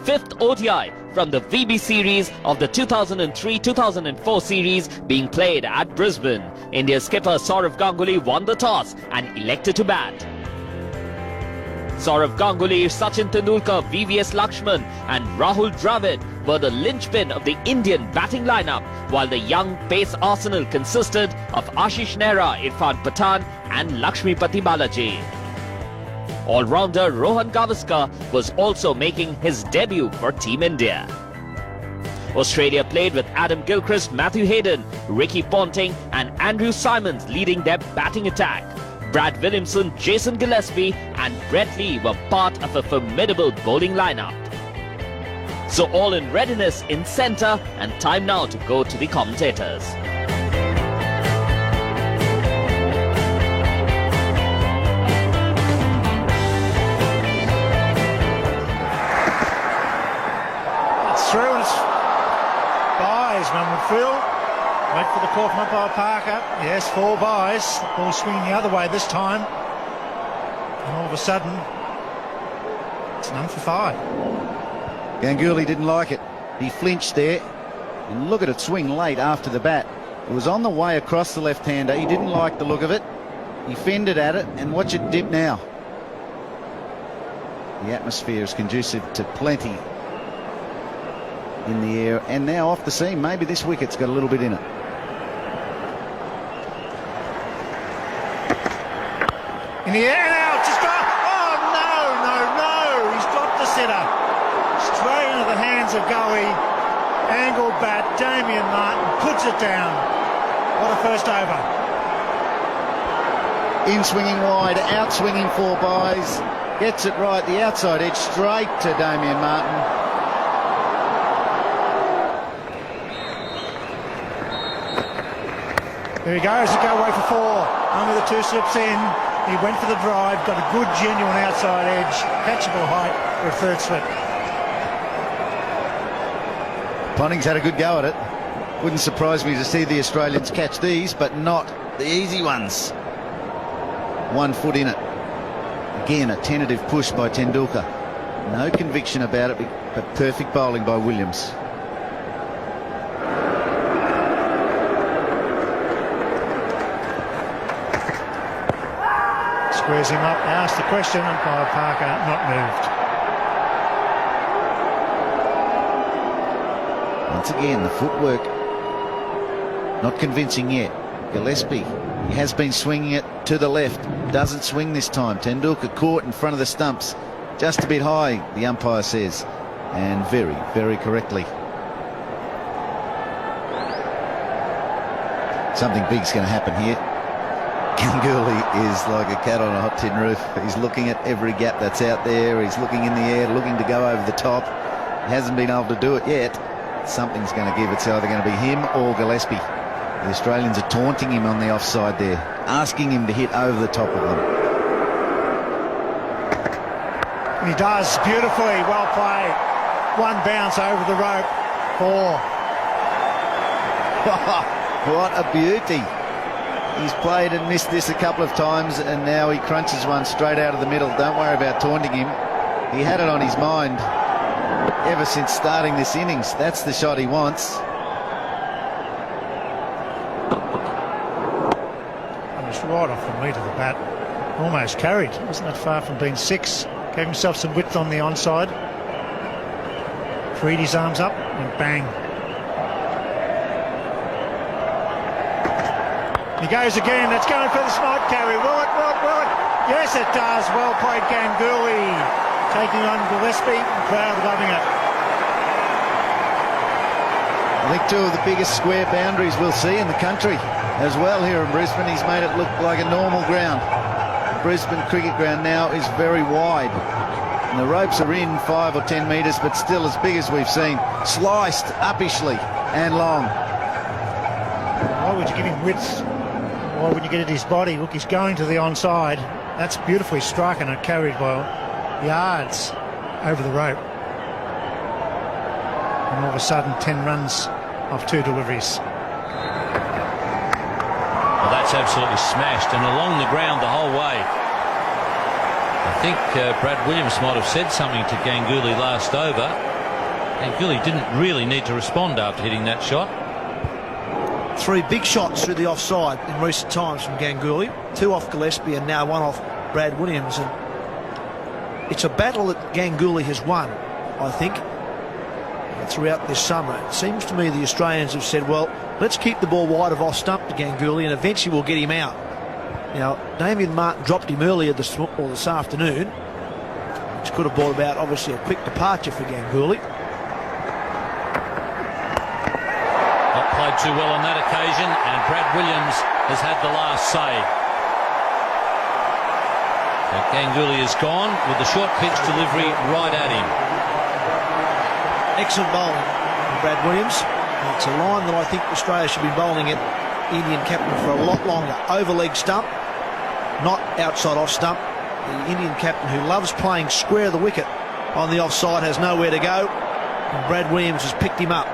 fifth ODI from the VB series of the 2003-2004 series being played at Brisbane. India's skipper Saurav Ganguly won the toss and elected to bat. Saurav Ganguly, Sachin Tendulkar, VVS Lakshman and Rahul Dravid were the linchpin of the Indian batting lineup, while the young pace arsenal consisted of Ashish Nehra, Irfan Pathan and Lakshmipati Balaji. All-rounder Rohan Gavaskar was also making his debut for Team India. Australia played with Adam Gilchrist, Matthew Hayden, Ricky Ponting and Andrew Symonds leading their batting attack. Brad Williamson, Jason Gillespie and Brett Lee were part of a formidable bowling lineup. So all in readiness in centre, and time now to go to the commentators. It's through and it's buys, one would feel. Wait for the call from umpire Parker. Yes, 4 buys. Ball swinging the other way this time. And all of a sudden, it's none for 5. Ganguly didn't like it. He flinched there. And look at it swing late after the bat. It was on the way across the left-hander. He didn't like the look of it. He fended at it, and watch it dip now. The atmosphere is conducive to plenty in the air, and now off the seam. Maybe this wicket's got a little bit in it. In the air now, just got. Oh no! He's dropped the sitter. Straight into the hands of Goey. Angled bat, Damien Martin puts it down. What a first over. In swinging wide, out swinging 4 buys. Gets it right, the outside edge straight to Damien Martin. There he goes, he go away for 4. Only the 2 slips in. He went for the drive, got a good genuine outside edge, catchable height for a 3rd slip. Ponting's had a good go at it. Wouldn't surprise me to see the Australians catch these, but not the easy ones. 1 foot in it. Again, a tentative push by Tendulkar. No conviction about it, but perfect bowling by Williams. Squares him up, asked the question, umpire Parker not moved. Once again, the footwork not convincing yet. Gillespie, he has been swinging it to the left, doesn't swing this time. Tendulkar caught in front of the stumps, just a bit high, the umpire says, and very, very correctly. Something big's going to happen here. Ganguly is like a cat on a hot tin roof. He's looking at every gap that's out there. He's looking in the air, looking to go over the top. He hasn't been able to do it yet. Something's going to give. It's either going to be him or Gillespie. The Australians are taunting him on the offside there, asking him to hit over the top of them. And he does beautifully, well played. 1 bounce over the rope, 4. What a beauty. He's played and missed this a couple of times, and now he crunches one straight out of the middle. Don't worry about taunting him. He had it on his mind ever since starting this innings. That's the shot he wants. And it's right off the meat of the bat. Almost carried. Wasn't that far from being 6. Gave himself some width on the onside. Freed his arms up and bang. He goes again. That's going for the smart carry. Will it? Yes, it does. Well played, Ganguly. Taking on Gillespie. Crowd loving it. I think 2 of the biggest square boundaries we'll see in the country as well here in Brisbane. He's made it look like a normal ground. The Brisbane cricket ground now is very wide. And the ropes are in 5 or 10 metres, but still as big as we've seen. Sliced uppishly and long. Why would you give him width? Why would you get at his body? Look, he's going to the onside. That's beautifully struck and it carried by yards over the rope. And all of a sudden, 10 runs off 2 deliveries. Well, that's absolutely smashed and along the ground the whole way. A think Brad Williams might have said something to Ganguly last over. Ganguly didn't really need to respond after hitting that shot. 3 big shots through the offside in recent times from Ganguly. 2 off Gillespie and now 1 off Brad Williams. And it's a battle that Ganguly has won, I think, throughout this summer. It seems to me the Australians have said, well, let's keep the ball wide of off stump to Ganguly and eventually we'll get him out. Now, Damien Martin dropped him earlier this afternoon, which could have brought about, obviously, a quick departure for Ganguly. Not played too well on that occasion, and Brad Williams has had the last say. So Ganguly is gone with the short pitch delivery right at him. Excellent bowling from Brad Williams. And it's a line that I think Australia should be bowling at Indian captain for a lot longer. Over leg stump, not outside off stump. The Indian captain, who loves playing square the wicket on the offside, has nowhere to go, and Brad Williams has picked him up.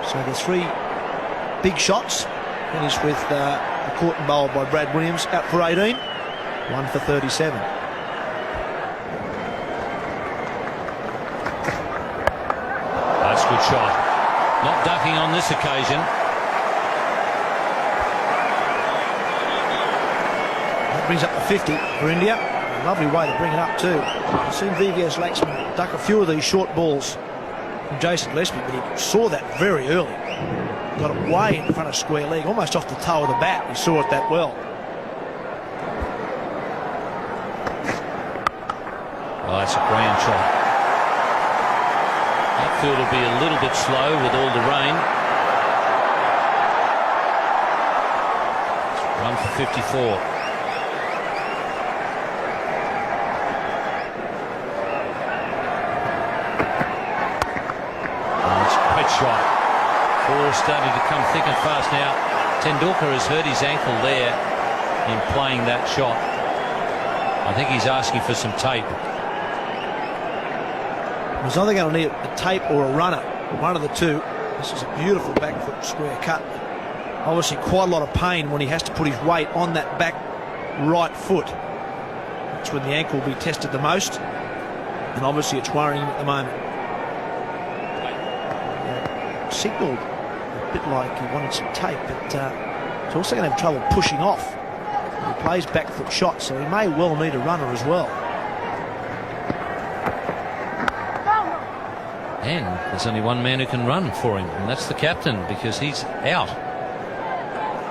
So the 3 big shots finished with a caught and bowled by Brad Williams, out for 18, 1 for 37. That's a good shot. Not ducking on this occasion. That brings up the 50 for India. A lovely way to bring it up too. I've seen VVS Laxman duck a few of these short balls from Jason Gillespie, but he saw that very early. Got it way in front of square leg, almost off the toe of the bat. He saw it that well. Oh, that's a grand shot. That field will be a little bit slow with all the rain. It's 1 for 54. Shot. Ball starting to come thick and fast now. Tendulkar has hurt his ankle there in playing that shot. I think he's asking for some tape. He's either going to need a tape or a runner, one of the two. This is a beautiful back foot square cut. Obviously quite a lot of pain when he has to put his weight on that back right foot. That's when the ankle will be tested the most, and obviously it's worrying him at the moment. Signalled a bit like he wanted some tape, but he's also going to have trouble pushing off. He plays back foot shots, so he may well need a runner as well. And there's only one man who can run for him, and that's the captain, because he's out.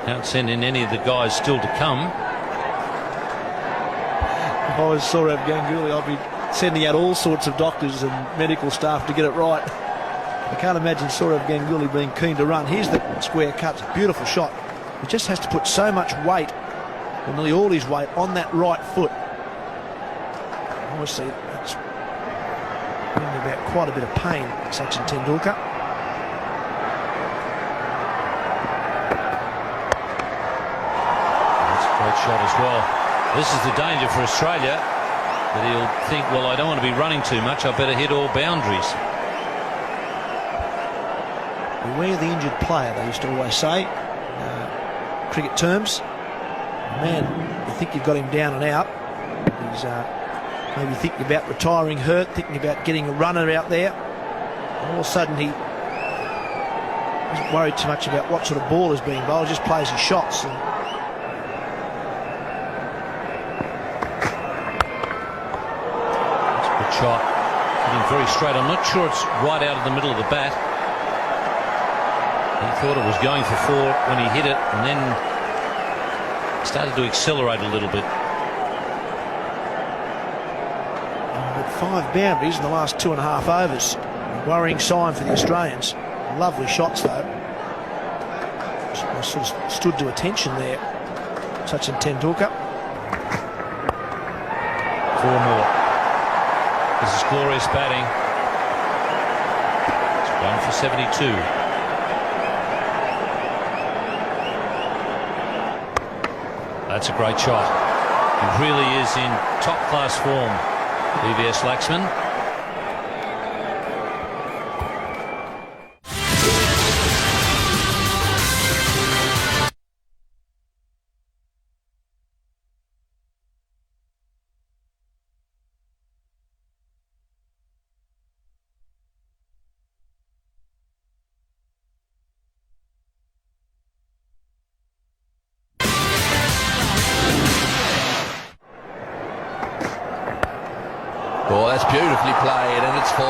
Can't send in any of the guys still to come. If I was Sourav Ganguly, I'd be sending out all sorts of doctors and medical staff to get it right. I can't imagine Sourav Ganguly being keen to run. Here's the square cut. It's a beautiful shot. He just has to put so much weight, or nearly all his weight, on that right foot. Obviously, that's bringing about quite a bit of pain, Sachin Tendulkar. That's a great shot as well. This is the danger for Australia, that he'll think, well, I don't want to be running too much. I better hit all boundaries. Beware the injured player, they used to always say, cricket terms. Man, you think you've got him down and out. He's maybe thinking about retiring hurt, thinking about getting a runner out there. And all of a sudden he isn't worried too much about what sort of ball is being bowled, just plays his shots. And that's a good shot. Hitting very straight. I'm not sure it's right out of the middle of the bat. He thought it was going for 4 when he hit it, and then started to accelerate a little bit. With 5 boundaries in the last 2.5 overs. A worrying sign for the Australians. Lovely shots though. Sort of stood to attention there. Sachin Tendulkar. 4 more. This is glorious batting. It's 1 for 72. That's a great shot. He really is in top-class form, VVS Laxman. beautifully played, and it's 4.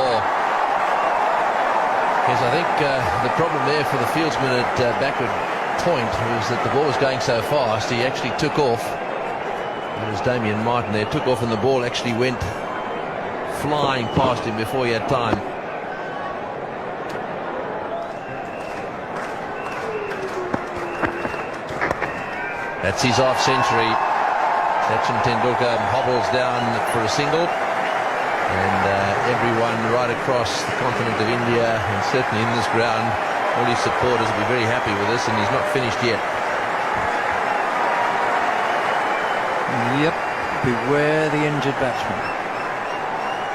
Because I think the problem there for the fieldsman at backward point was that the ball was going so fast, he actually took off. It was Damien Martin there, took off, and the ball actually went flying past him before he had time. That's his half century. Sachin Tendulkar hobbles down for a single, and everyone right across the continent of India, and certainly in this ground, all his supporters will be very happy with this, and he's not finished yet. Yep, beware the injured batsman.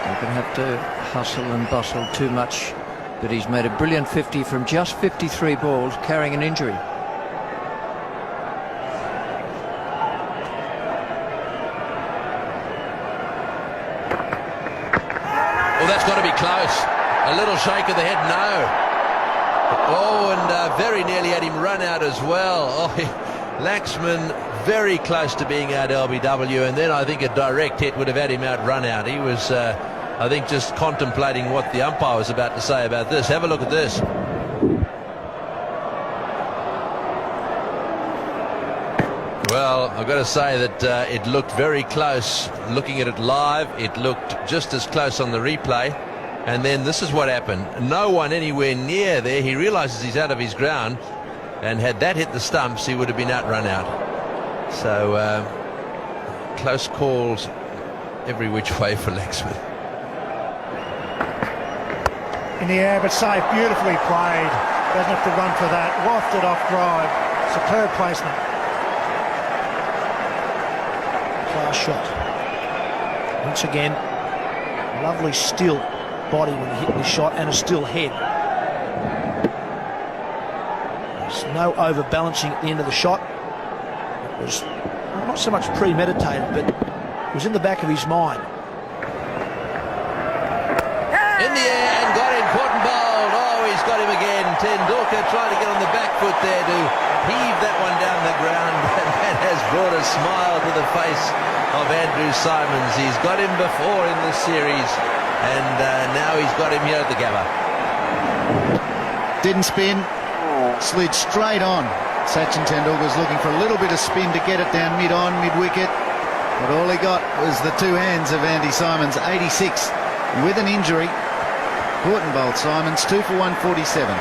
You're going to have to hustle and bustle too much, but he's made a brilliant 50 from just 53 balls, carrying an injury. Oh, that's got to be close. A little shake of the head, no. Oh, and very nearly had him run out as well. Oh, Laxman very close to being out LBW, and then I think a direct hit would have had him out run out. He was, I think, just contemplating what the umpire was about to say about this. Have a look at this. Well, I've got to say that it looked very close. Looking at it live, it looked just as close on the replay. And then this is what happened. No one anywhere near there. He realizes he's out of his ground, and had that hit the stumps, he would have been out run out. So close calls every which way for Laxman. In the air, but safe, beautifully played. Doesn't have to run for that. Wafted off drive. Superb placement. Class shot. Once again, lovely still body when he hit the shot, and a still head. There's no overbalancing at the end of the shot. It was not so much premeditated, but it was in the back of his mind. In the air and got him, caught and bowled. Oh, he's got him again. Tendulkar trying to get on the back foot there to heave that one down the ground, and that has brought a smile to the face of Andrew Symonds. He's got him before in this series, and now he's got him here at the Gabba. Didn't spin, slid straight on. Sachin Tendulkar's looking for a little bit of spin to get it down mid-on, mid-wicket, but all he got was the two hands of Andy Symonds. 86 with an injury. Caught and bowled Symonds, 2 for 147.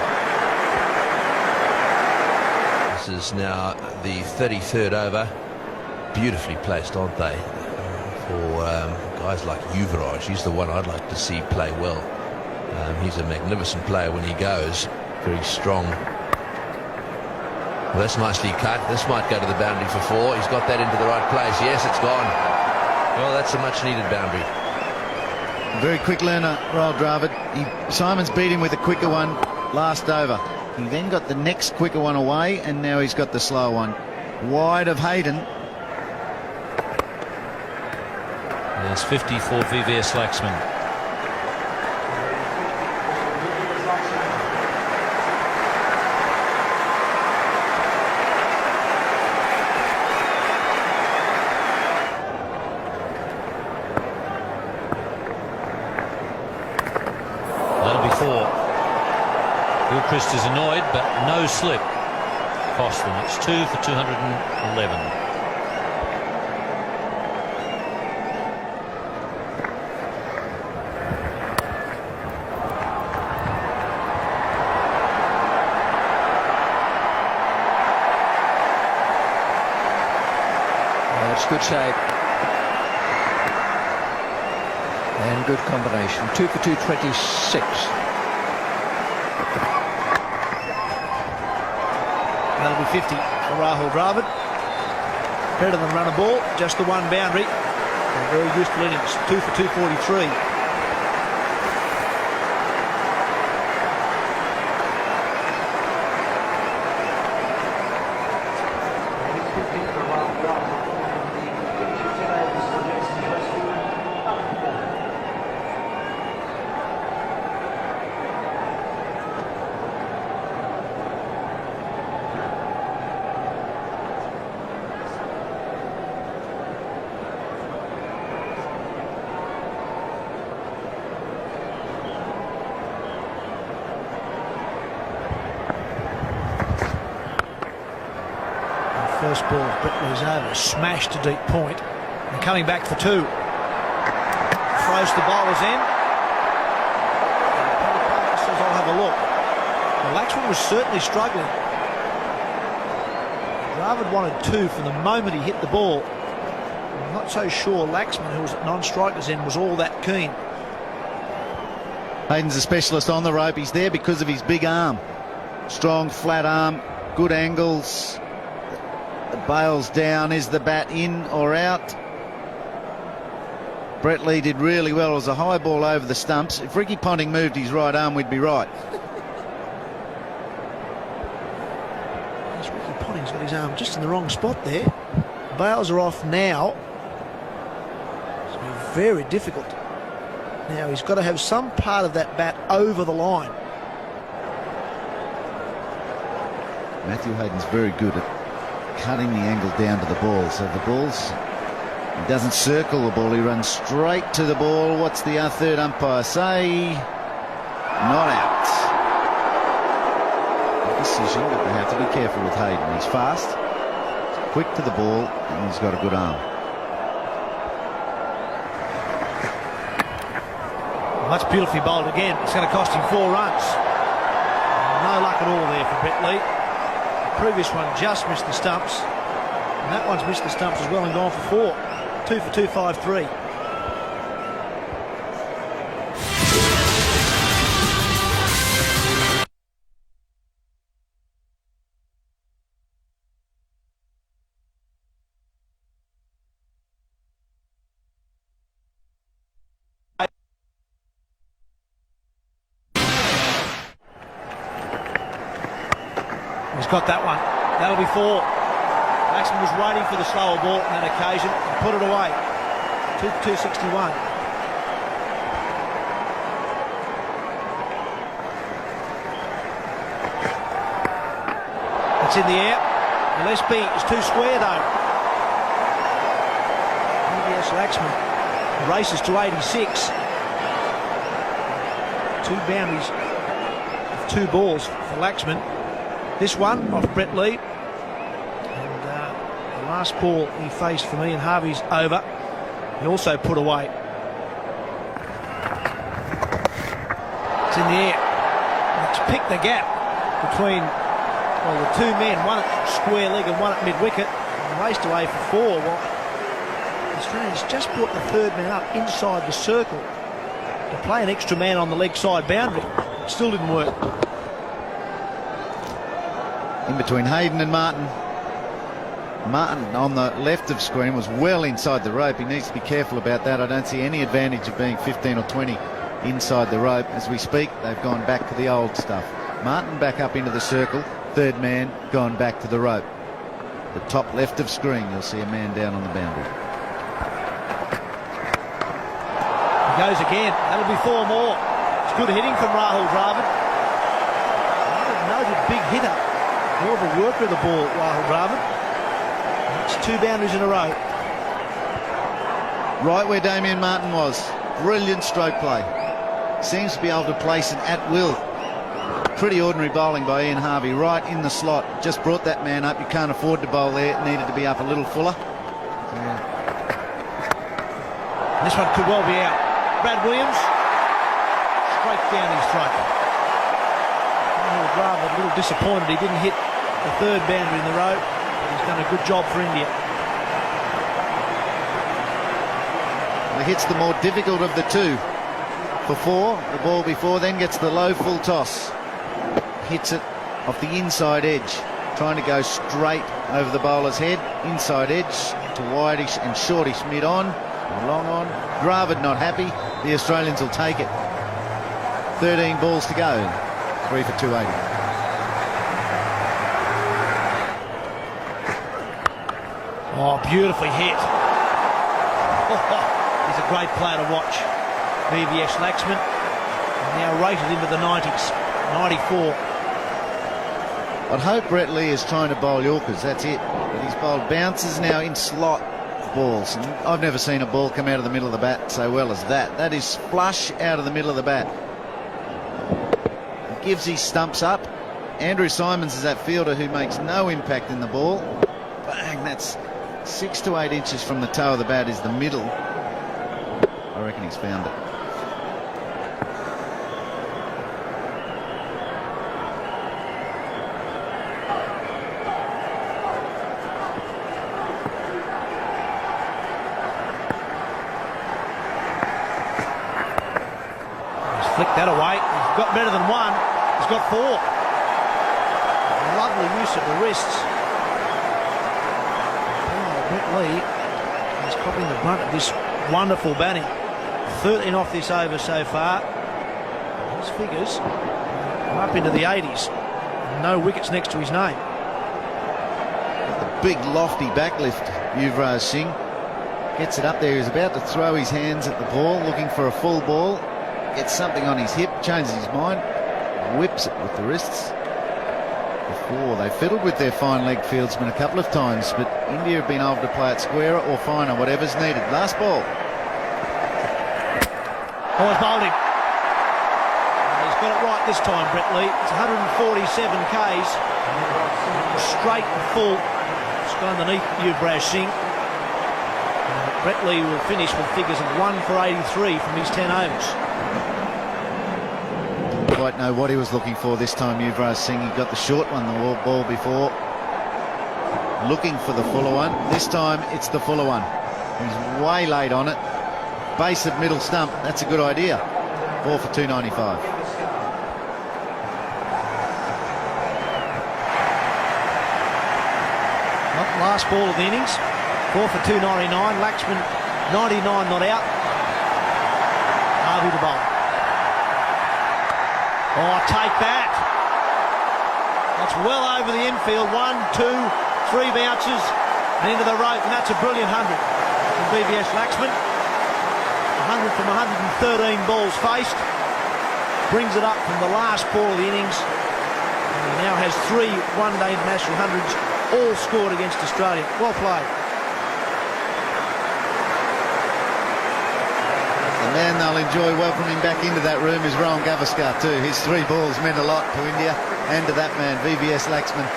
This is now the 33rd over. Beautifully placed, aren't they? For guys like Yuvraj. He's the one I'd like to see play well. He's a magnificent player when he goes. Very strong. Well, that's nicely cut. This might go to the boundary for 4. He's got that into the right place. Yes, it's gone. Well, that's a much needed boundary. Very quick learner, Rahul Dravid. Symonds beat him with a quicker one last over. He then got the next quicker one away, and now he's got the slow one. Wide of Hayden. There's 50 for VVS Laxman. That'll be 4. Gilchrist is annoyed, but no slip cost them. It's 2 for 211. Good save. And good combination. 2 for 226. That'll be 50 for Rahul Dravid. Better than run a ball, just the one boundary. A very useful innings. 2 for 243. first ball Brett over, smashed to deep point, and coming back for two. Throws to the bowler's end. And Parker says, I'll have a look. The Laxman was certainly struggling. Dravid wanted two from the moment he hit the ball. I'm not so sure Laxman, who was at non-striker's end, was all that keen. Hayden's a specialist on the rope. He's there because of his big arm. Strong, flat arm, good angles. The bail's down. Is the bat in or out? Brett Lee did really well. It was a high ball over the stumps. If Ricky Ponting moved his right arm, we'd be right. Ricky Ponting's got his arm just in the wrong spot there. Bails are off now. It's going to be very difficult. Now he's got to have some part of that bat over the line. Matthew Hayden's very good at cutting the angle down to the ball. So the ball's... He doesn't circle the ball, he runs straight to the ball. What's the third umpire say? Not out. A decision, but they have to be careful with Hayden. He's fast, he's quick to the ball, and he's got a good arm. Well, that's beautifully bowled again. It's going to cost him 4 runs. No luck at all there for Brett Lee. The previous one just missed the stumps, and that one's missed the stumps as well and gone for 4. 2 for 253. He's got that one. That'll be 4. Laxman was waiting for the slower ball on that occasion and put it away. 2 for 261. It's in the air. Gillespie is too square though. VVS Laxman races to 86. 2 boundaries of 2 balls for Laxman. This one off Brett Lee. Last ball he faced for me and Harvey's over. He also put away. It's in the air. It's picked the gap between the 2 men, one at square leg and one at mid-wicket, and raced away for 4. Well, the Australians just brought the 3rd man up inside the circle to play an extra man on the leg side boundary. It still didn't work. In between Hayden and Martin. Martin on the left of screen was well inside the rope. He needs to be careful about that. I don't see any advantage of being 15 or 20 inside the rope. As we speak, they've gone back to the old stuff. Martin back up into the circle. 3rd man gone back to the rope. The top left of screen, you'll see a man down on the boundary. He goes again. That'll be 4 more. It's good hitting from Rahul Dravid. Noted big hitter. More of a worker of the ball, Rahul Dravid. It's 2 boundaries in a row. Right where Damien Martin was. Brilliant stroke play. Seems to be able to place it at will. Pretty ordinary bowling by Ian Harvey. Right in the slot. Just brought that man up. You can't afford to bowl there. It needed to be up a little fuller. This one could well be out. Brad Williams. Straight down his throat. Dravid a little disappointed he didn't hit the 3rd boundary in the row. He's done a good job for India. He hits the more difficult of the 2. For 4, the ball before then gets the low full toss. Hits it off the inside edge. Trying to go straight over the bowler's head. Inside edge to wideish and shortish mid on. Long on. Dravid not happy. The Australians will take it. 13 balls to go. 3 for 280. Oh, beautifully hit. He's a great player to watch. VVS Laxman, now rated into the 90s. 94. I'd hope Brett Lee is trying to bowl Yorkers, that's it. But he's bowled bounces now in slot balls. And I've never seen a ball come out of the middle of the bat so well as that. That is flush out of the middle of the bat. He gives his stumps up. Andrew Simons is that fielder who makes no impact in the ball. Bang, that's 6 to 8 inches from the toe of the bat is the middle. I reckon he's found it. Flicked that away. He's got better than one. He's got 4. Lovely use of the wrists. Oh, Brett Lee is copping the brunt of this wonderful batting. 13 off this over so far. His figures are up into the 80s. No wickets next to his name. The big lofty backlift, Yuvraj Singh. Gets it up there. He's about to throw his hands at the ball, looking for a full ball. Gets something on his hip, changes his mind, whips it with the wrists. Before they fiddled with their fine leg fieldsmen a couple of times, but India have been able to play it squarer or finer, whatever's needed. Last ball. Oh, he's bowled him. He's got it right this time, Brett Lee. It's 147 Ks. Straight and full. It's gone underneath Yuvraj Singh. Brett Lee will finish with figures of 1 for 83 from his 10 overs. Quite know what he was looking for this time, Yuvraj Singh. He got the short one, the ball before. Looking for the fuller one. This time it's the fuller one. He's way late on it. Base of middle stump. That's a good idea. 4 for 295. Last ball of the innings. 4 for 299. Laxman 99 not out. Harvey to bowl. Oh, take that. That's well over the infield. 1, 2, 3 bounces and into the rope, and that's a brilliant 100 from BVS Laxman. 100 from 113 balls faced. Brings it up from the last ball of the innings. And he now has 3 one-day international hundreds, all scored against Australia. Well played. The man they'll enjoy welcoming back into that room is Rohan Gavaskar too. His 3 balls meant a lot to India and to that man, VVS Laxman.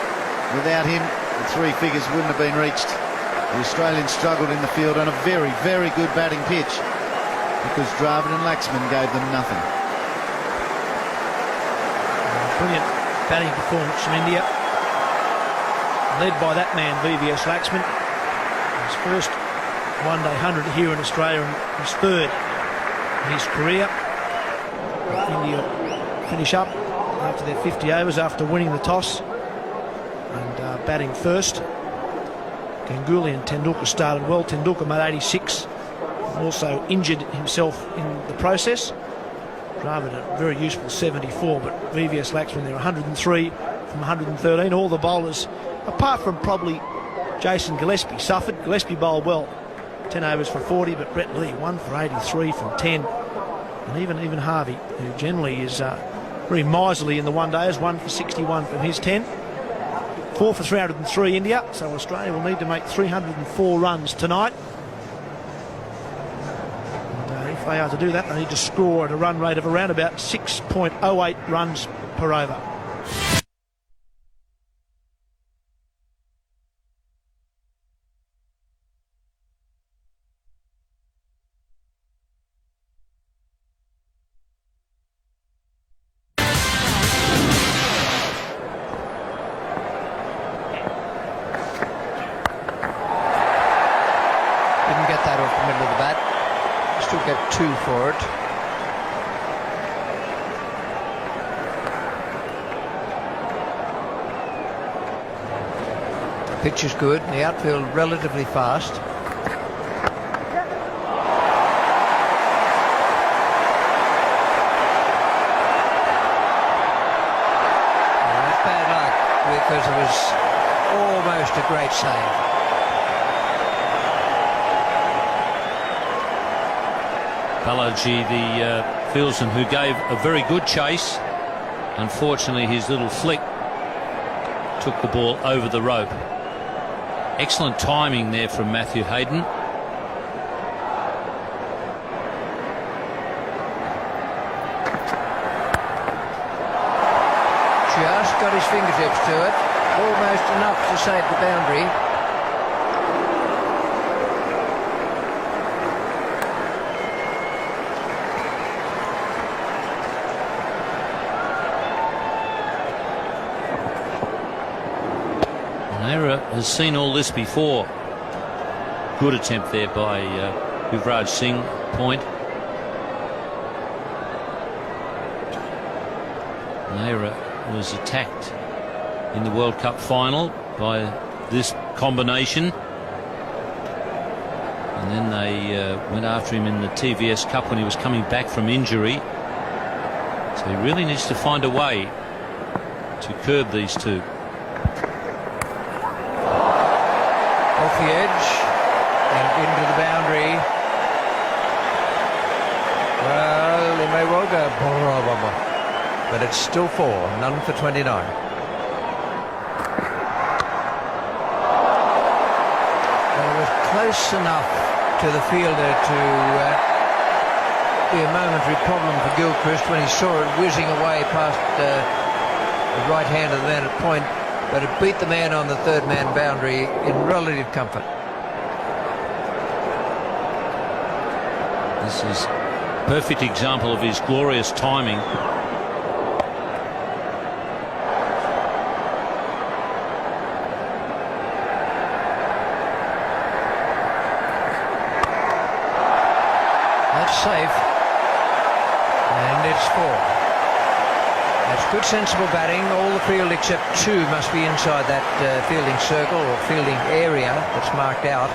Without him, the 3 figures wouldn't have been reached. The Australians struggled in the field on a very, very good batting pitch because Dravid and Laxman gave them nothing. Brilliant batting performance from India, led by that man, VVS Laxman. His first one-day 100 here in Australia and his 3rd in his career. India finish up after their 50 overs after winning the toss and batting first. Ganguly and Tendulkar started well. Tendulkar made 86, also injured himself in the process. Dravid a very useful 74, but VVS Laxman there 103 from 113. All the bowlers, apart from probably Jason Gillespie, suffered. Gillespie bowled well, 10 overs for 40, but Brett Lee 1 for 83 from 10. And even Harvey, who generally is very miserly in the one-days, 1 for 61 from his 10. 4 for 303 India, so Australia will need to make 304 runs tonight. And if they are to do that, they need to score at a run rate of around about 6.08 runs per over. Didn't get that off the middle of the bat. Still get 2 for it. The pitch is good and the outfield relatively fast. That's bad luck because it was almost a great save. Balaji, the fieldsman who gave a very good chase. Unfortunately, his little flick took the ball over the rope. Excellent timing there from Matthew Hayden. Just got his fingertips to it. Almost enough to save the boundary. Nehra has seen all this before. Good attempt there by Yuvraj Singh. Point. Nehra was attacked in the World Cup final by this combination, and then they went after him in the TVS Cup when he was coming back from injury. So he really needs to find a way to curb these two. Off the edge and into the boundary. Well, he may well go, but it's still 4, none for 29. Well, it was close enough to the fielder to be a momentary problem for Gilchrist when he saw it whizzing away past the right hand of the man at point, but it beat the man on the third man boundary in relative comfort. This is a perfect example of his glorious timing. That's safe, and it's 4. That's good, sensible batting. All the field except 2 must be inside that fielding circle or fielding area that's marked out.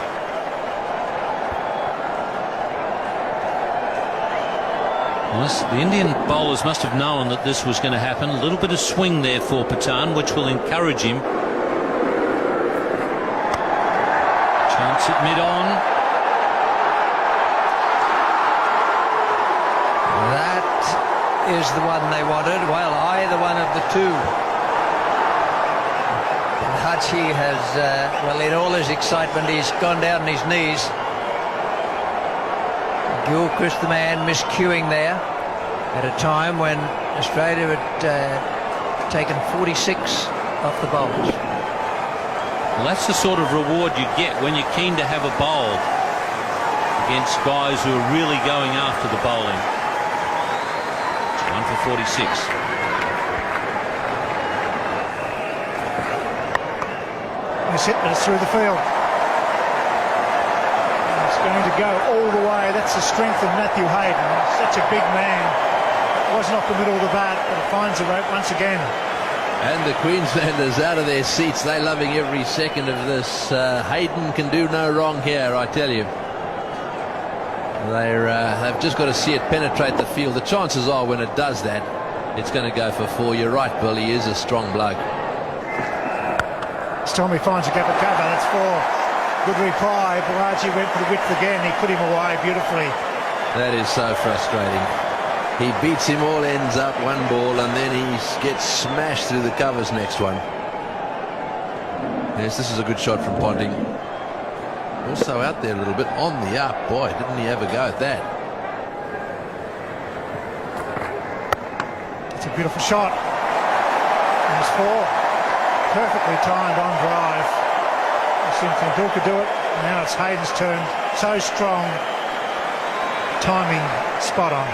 Well, the Indian bowlers must have known that this was going to happen. A little bit of swing there for Pathan, which will encourage him. Chance at mid-on. That is the one they wanted. Well, either one of the two. And Hachi has, well, in all his excitement, he's gone down on his knees. Gilchrist, the man, miscuing there at a time when Australia had taken 46 off the bowlers. Well, that's the sort of reward you get when you're keen to have a bowl against guys who are really going after the bowling. 1 for 46. It's hit, but it's through the field. It's going to go all the way. That's the strength of Matthew Hayden. Such a big man. It wasn't off the middle of the bat, but it finds the rope once again. And the Queenslanders out of their seats. They're loving every second of this. Hayden can do no wrong here, I tell you. They've just got to see it penetrate the field. The chances are when it does that, it's going to go for 4. You're right, Bill. He is a strong bloke. Stormy finds a gap of cover. That's 4. Good reply. Balaji went for the width again. He put him away beautifully. That is so frustrating. He beats him all ends up, 1 ball, and then he gets smashed through the covers next one. Yes, this is a good shot from Ponting. Also out there a little bit on the up. Boy, didn't he ever go at that. It's a beautiful shot. There's 4. Perfectly timed on drive. I've seen Tendulkar do it. Now it's Hayden's turn. So strong. Timing spot on.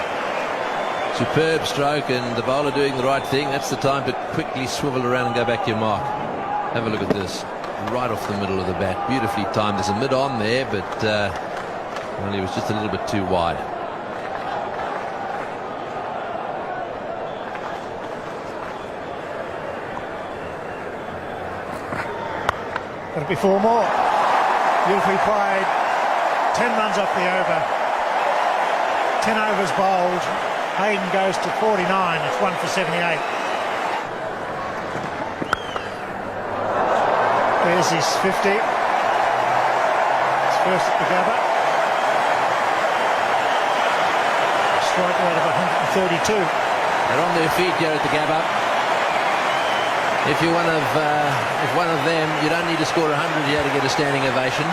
Superb stroke, and the bowler doing the right thing. That's the time to quickly swivel around and go back to your mark. Have a look at this. Right off the middle of the bat. Beautifully timed. There's a mid-on there, but well, he was just a little bit too wide. Got it be 4 more. Beautifully played. 10 runs off the over. 10 overs bowled. Hayden goes to 49. It's 1 for 78. There's his 50. It's first at the Gabba. Strike rate of 132. They're on their feet here at the Gabba. If you're one of them, you don't need to score 100 here to get a standing ovation.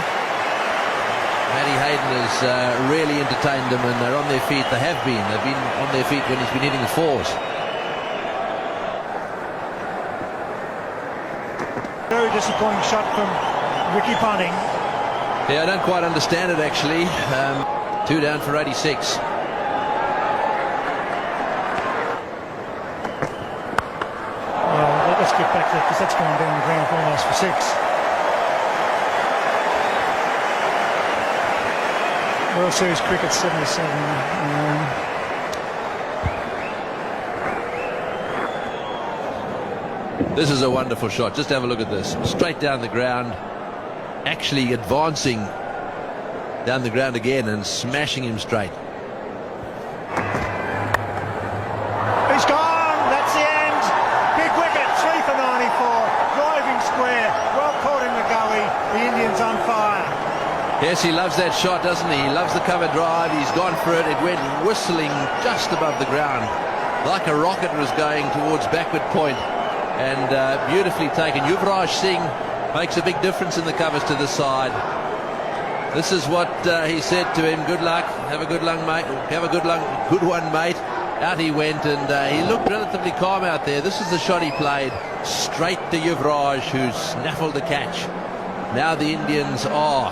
Matty Hayden has really entertained them, and they're on their feet. They have been. They've been on their feet when he's been hitting the 4s. Very disappointing shot from Ricky Ponting. Yeah, I don't quite understand it, actually. 2 down for 86. Well, let's get back there, because that's going down the ground for almost for 6. World Series cricket 77. This is a wonderful shot. Just have a look at this. Straight down the ground, actually advancing down the ground again and smashing him straight. He's gone. That's the end. Big wicket. 3 for 94. Driving square. Well caught in the gully. The Indians on fire. Yes, he loves that shot, doesn't he? He loves the cover drive. He's gone for it. It went whistling just above the ground. Like a rocket was going towards backward point. And beautifully taken. Yuvraj Singh makes a big difference in the covers to the side. This is what he said to him. Good luck. Have a good luck, mate. Have a good one, mate. Out he went, and he looked relatively calm out there. This is the shot he played. Straight to Yuvraj, who snaffled the catch. Now the Indians are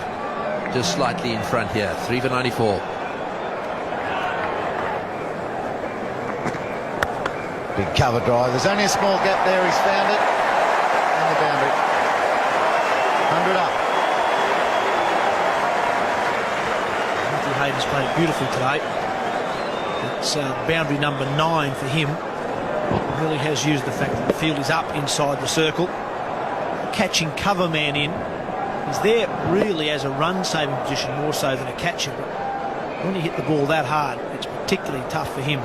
just slightly in front here. 3 for 94. Big cover drive. There's only a small gap there. He's found it. And the boundary. 100 up. Matthew Hayden's played it beautifully today. It's boundary number 9 for him. He really has used the fact that the field is up inside the circle. Catching cover man in. He's there really as a run-saving position more so than a catcher. But when you hit the ball that hard, it's particularly tough for him.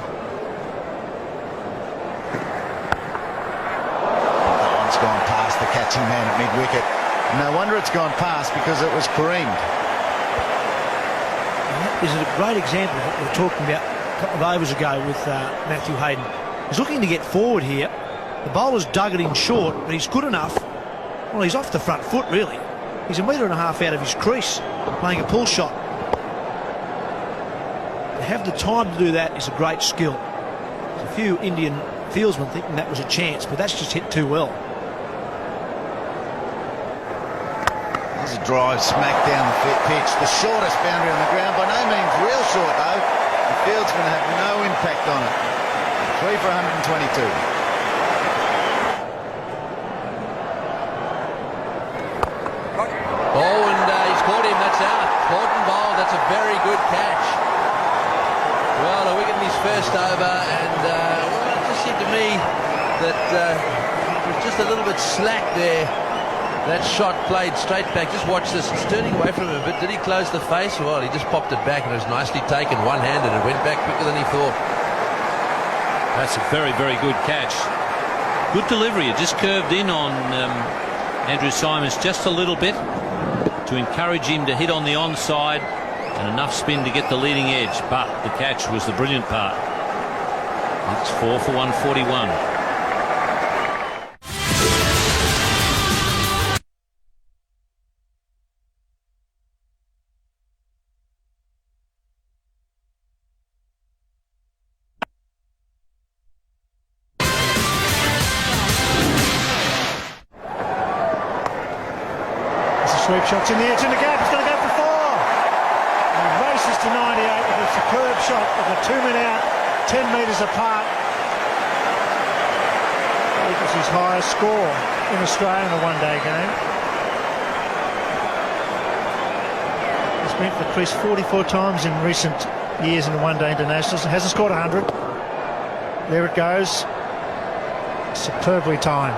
Gone past the catching man at mid-wicket. No wonder it's gone past, because it was creamed. And that is a great example of what we were talking about a couple of overs ago with Matthew Hayden. He's looking to get forward here. The bowler's dug it in short, but he's good enough. Well, he's off the front foot, really. He's 1.5 metres out of his crease, playing a pull shot. To have the time to do that is a great skill. There's a few Indian fieldsmen thinking that was a chance, but that's just hit too well. There's a drive smack down the pitch. The shortest boundary on the ground. By no means real short, though. The field's going to have no impact on it. 3 for 122. Oh, and he's caught him. That's out. Caught and bowled. That's a very good catch. Well, a wicket in his first over, and it just seemed to me that it was just a little bit slack there. That shot played straight back. Just watch this. It's turning away from him a bit. Did he close the face? Well, he just popped it back, and it was nicely taken one-handed. It went back quicker than he thought. That's a very, very good catch. Good delivery. It just curved in on Andrew Simons just a little bit to encourage him to hit on the onside, and enough spin to get the leading edge. But the catch was the brilliant part. It's 4 for 141. Sweep shots in the edge and the gap. It's going to go for 4. He races to 98 with a superb shot with the 2 men out, 10 metres apart. It was his highest score in Australia in a one-day game. He's been for crease 44 times in recent years in the one-day internationals and hasn't scored 100. There it goes. Superbly timed.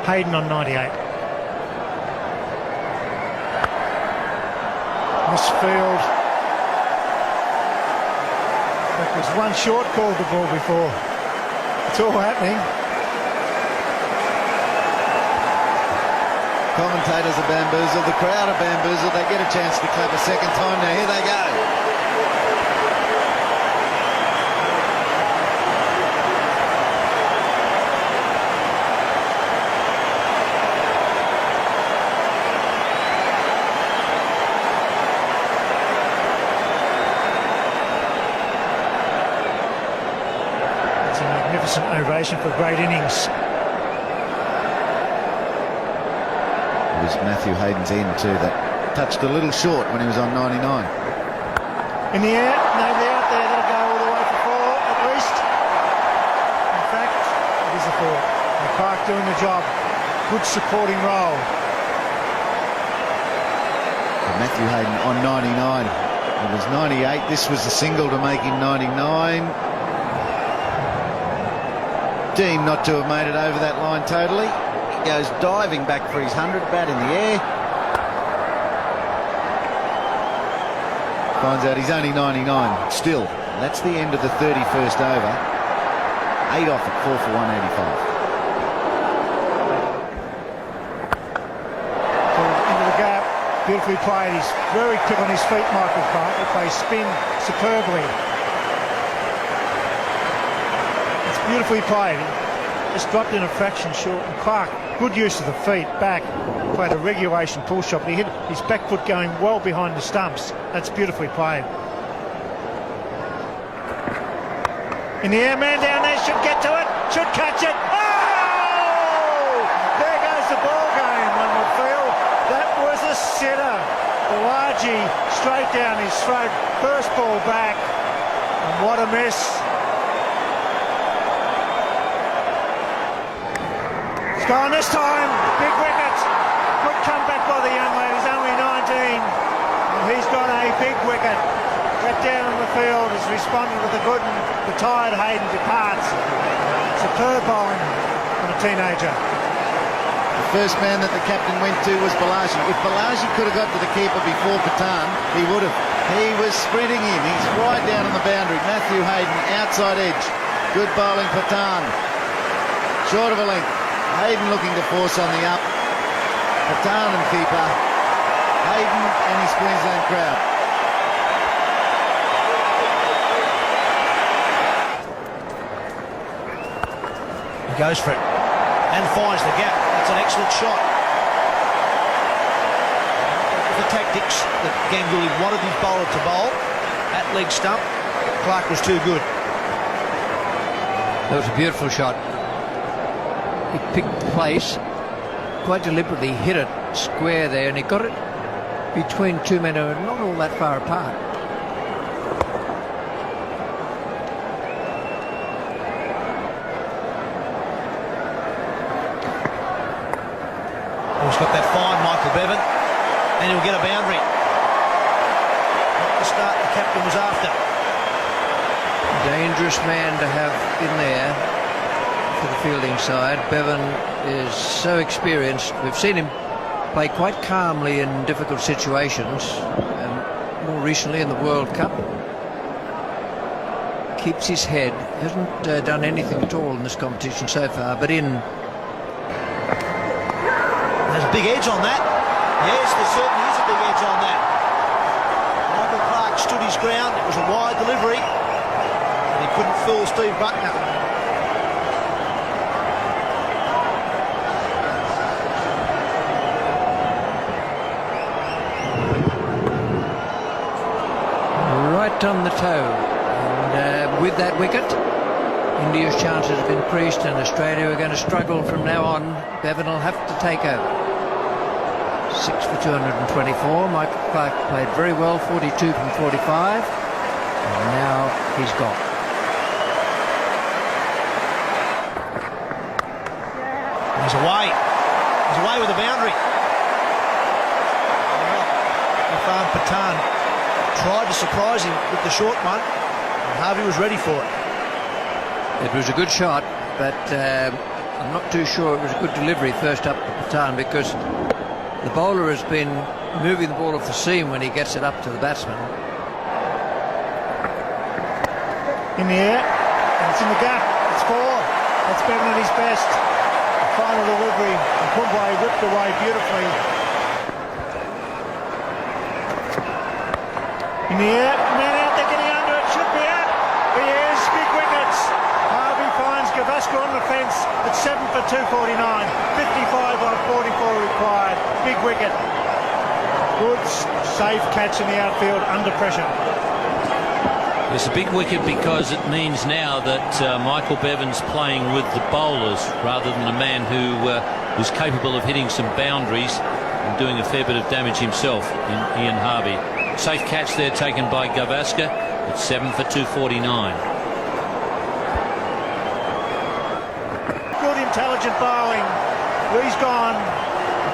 Hayden on 98. Misfield. There's one short called the ball before. It's all happening. Commentators are bamboozled. The crowd are bamboozled. They get a chance to clap a second time. Now here they go. Magnificent ovation for great innings. It was Matthew Hayden's end too that touched a little short when he was on 99. In the air, nobody out there. That'll go all the way for 4 at least. In fact, it is a 4. And Clark doing the job. Good supporting role. And Matthew Hayden on 99. It was 98. This was the single to make him 99. Deemed not to have made it over that line totally. He goes diving back for his 100, bat in the air. Finds out he's only 99 still. That's the end of the 31st over. 8 off at 4 for 185. So into the gap, beautifully played. He's very quick on his feet, Michael Clark. He plays spin superbly. It's beautifully played. Just dropped in a fraction short, and Clark, good use of the feet back, played a regulation pull shot, but he hit his back foot going well behind the stumps. That's beautifully played. In the air, man down there, should get to it, should catch it. Oh! There goes the ball game, one would feel. That was a sitter. Balaji straight down his throat, first ball back, and what a miss. Gone this time, big wicket. Good comeback by the young lad, he's only 19. And he's got a big wicket. Got down on the field, has responded with a good one. The tired Hayden departs. Superb bowling from a teenager. The first man that the captain went to was Balaji. If Balaji could have got to the keeper before Patan, he would have. He was sprinting in, he's right down on the boundary. Matthew Hayden, outside edge. Good bowling, Patan. Short of a length. Hayden looking to force on the up. Patan and keeper. Hayden and his Queensland crowd. He goes for it and finds the gap. That's an excellent shot. The tactics that Ganguly wanted his bowler to bowl at leg stump, Clark was too good. That was a beautiful shot. He picked the place, quite deliberately hit it square there, and he got it between two men who are not all that far apart. He's got that fine, Michael Bevan, and he'll get a boundary. Not the start the captain was after. Dangerous man to have in there for the fielding side. Bevan is so experienced. We've seen him play quite calmly in difficult situations, and more recently in the World Cup. Keeps his head. Hasn't done anything at all in this competition so far, but in. There's a big edge on that. Yes, there certainly is a big edge on that. Michael Clark stood his ground. It was a wide delivery, and he couldn't fool Steve Buckner. Right on the toe, and with that wicket, India's chances have increased, and Australia are going to struggle from now on. Bevan will have to take over. 6 for 224. Michael Clark played very well, 42 from 45, and now he's gone. He's away. He's away with a boundary. Irfan Pathan tried to surprise him with the short one, and Harvey was ready for it. It was a good shot, but I'm not too sure it was a good delivery first up to Pathan, because the bowler has been moving the ball off the seam when he gets it up to the batsman. In the air, and it's in the gap. It's 4. That's Bevan at his best. The final delivery, and Kumble whipped away beautifully. In the air, man out there getting under it, should be out. He is, big wickets. Harvey finds Gavaskar on the fence at 7 for 249. 55 on 44 required. Big wicket. Good, safe catch in the outfield under pressure. It's a big wicket because it means now that Michael Bevan's playing with the bowlers rather than a man who was capable of hitting some boundaries and doing a fair bit of damage himself in Ian Harvey. Safe catch there taken by Gavaskar at 7 for 249. Good intelligent bowling. He's gone.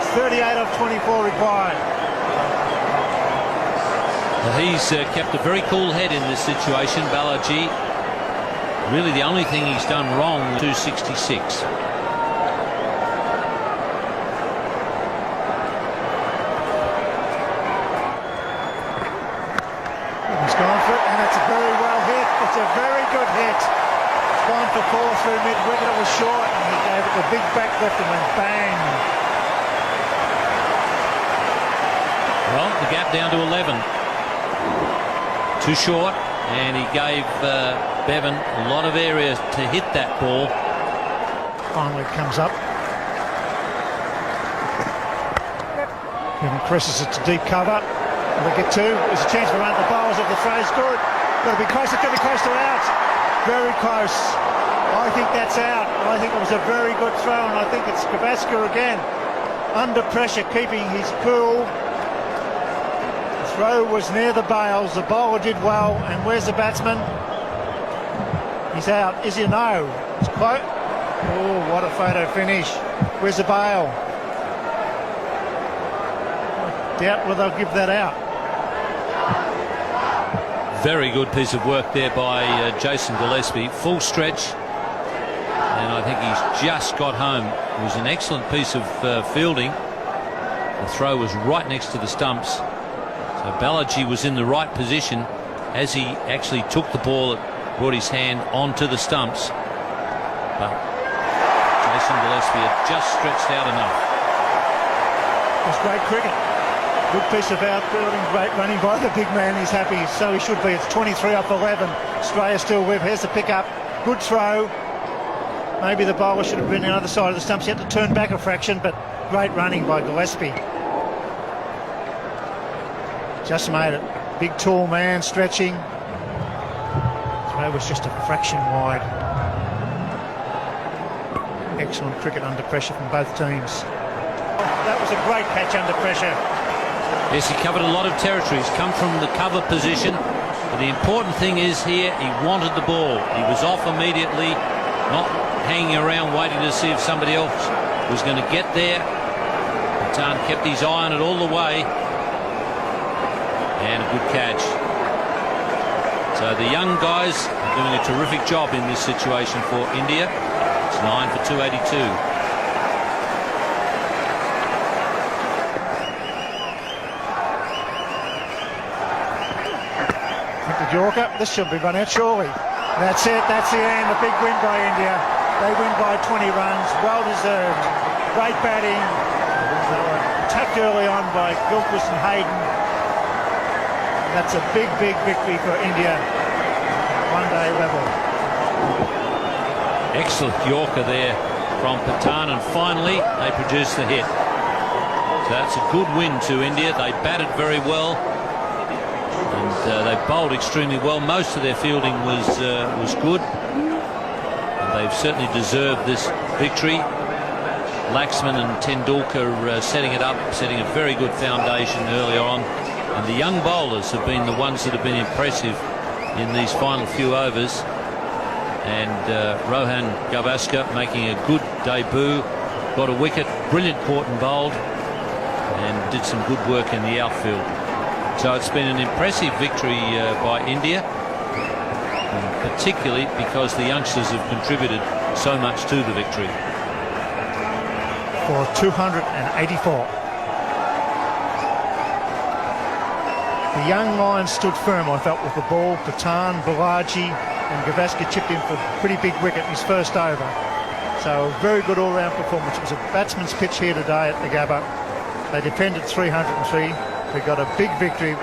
It's 38 of 24 required. He's kept a very cool head in this situation, Balaji. Really the only thing he's done wrong, 266. He's gone for it, and it's a very well hit. It's a very good hit. It's gone for 4 through mid-wicket. It was short, and he gave it the big back lift and went bang. Well, the gap down to 11. Too short, and he gave Bevan a lot of area to hit that ball. Finally comes up. Bevan presses it to deep cover. Will they get 2? There's a chance for one of the bowlers if the throw's good. Got to be close. It's going to be close to out. Very close. I think that's out. I think it was a very good throw, and I think it's Gavaskar again. Under pressure, keeping his cool. The throw was near the bails. The bowler did well. And where's the batsman? He's out. Is he? No. It's close. Oh, what a photo finish. Where's the bail? I doubt whether they'll give that out. Very good piece of work there by Jason Gillespie. Full stretch, and I think he's just got home. It was an excellent piece of fielding. The throw was right next to the stumps, so Balaji was in the right position as he actually took the ball that brought his hand onto the stumps, but Jason Gillespie had just stretched out enough. That's great cricket. Good piece of outfielding, great running by the big man. He's happy, so he should be. It's 23 off 11. Australia still with. Here's the pick-up. Good throw. Maybe the bowler should have been on the other side of the stumps. He had to turn back a fraction, but great running by Gillespie. Just made it. Big, tall man stretching. Throw was just a fraction wide. Excellent cricket under pressure from both teams. That was a great catch under pressure. Yes, he covered a lot of territory. He's come from the cover position. But the important thing is here, he wanted the ball. He was off immediately, not hanging around waiting to see if somebody else was going to get there. Patan kept his eye on it all the way. And a good catch. So the young guys are doing a terrific job in this situation for India. It's 9 for 282. Yorker, this should be run out surely. That's it, that's the end. A big win by India. They win by 20 runs, well deserved. Great batting. They were attacked early on by Gilchrist and Hayden. And that's a big, big victory for India. One-day level. Excellent Yorker there from Patan, and finally they produced the hit. So that's a good win to India. They batted very well. And they bowled extremely well. Most of their fielding was good, and they've certainly deserved this victory. Laxman and Tendulkar setting it up, setting a very good foundation earlier on, and the young bowlers have been the ones that have been impressive in these final few overs. And Rohan Gavaskar making a good debut, got a wicket, brilliant caught and bowled, and did some good work in the outfield. So it's been an impressive victory by India, particularly because the youngsters have contributed so much to the victory. For 284. The young Lions stood firm, I felt, with the ball. Patan, Balaji and Gavaskar chipped in for a pretty big wicket in his first over. So a very good all-round performance. It was a batsman's pitch here today at the Gabba. They defended 303. They got a big victory